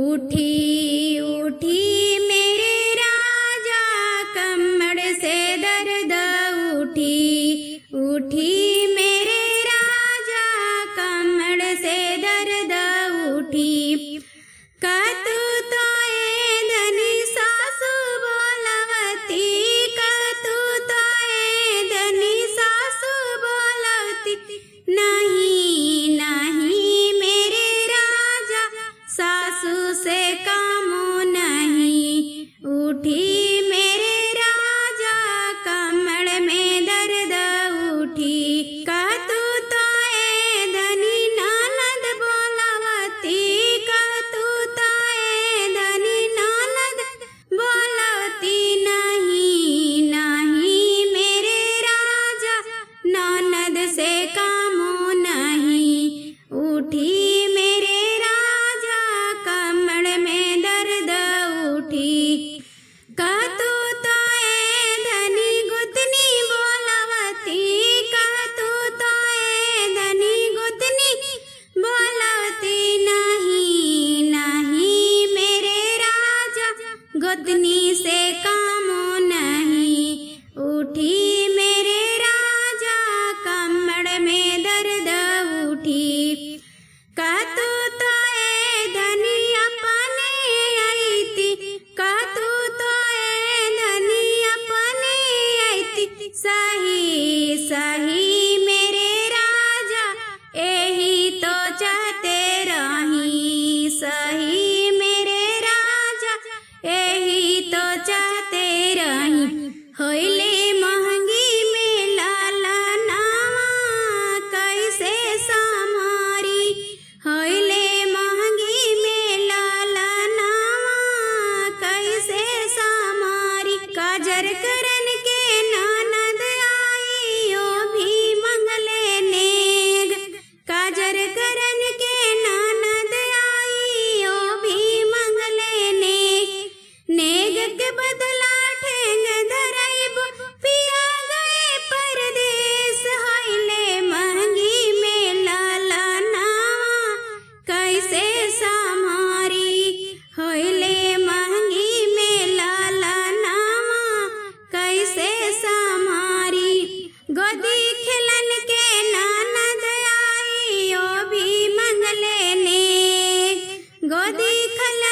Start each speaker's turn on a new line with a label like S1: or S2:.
S1: उठी उठी मेरे राजा कमर से दर्द उठी उठी मेरे राजा कमर से दर्द उठी कतु तो ए धनी सासु बोलवती कतु तो ए धनी सासु बोलवती नहीं नहीं मेरे राजा सासु से काम नहीं उठी मेरे राजा कमर में दर्द उठी कतु तो ए धनी ननद बोलवती कतु तो ए धनी ननद बोलवती नहीं नहीं मेरे राजा ननद से काम नहीं उठी मेरे राजा कमर में दर्द उठी कतु तो ए धनी गुतनी बोलवती कतु तो ए धनी गुतनी बोलवती नहीं नहीं मेरे राजा गुतनी से काम नहीं उठी मेरे राजा कमर में दर्द उठी कतु तो ए धनी अपने आई थी कतु तो ए धनी अपने आई थी सही सही मेरे राजा यही तो चाहते रही सही मेरे राजा यही तो चाहते रही होइले महंगी में लाला नावा कैसे समारी होइले महंगी में लाला नावा कैसे समारी काजर करन के ननद आई ओ भी मंगले नेग काजर करन के ननद आई ओ भी मंगले नेग नेग के बदला ठेंग धराइब पिया गए परदेस होइले महंगी में लाला नावा कैसे समारी होइले महंगी में लाला नावा कैसे समारी गोदी खिलन के ननद आई ओ भी मंगले ने गोदी खिलन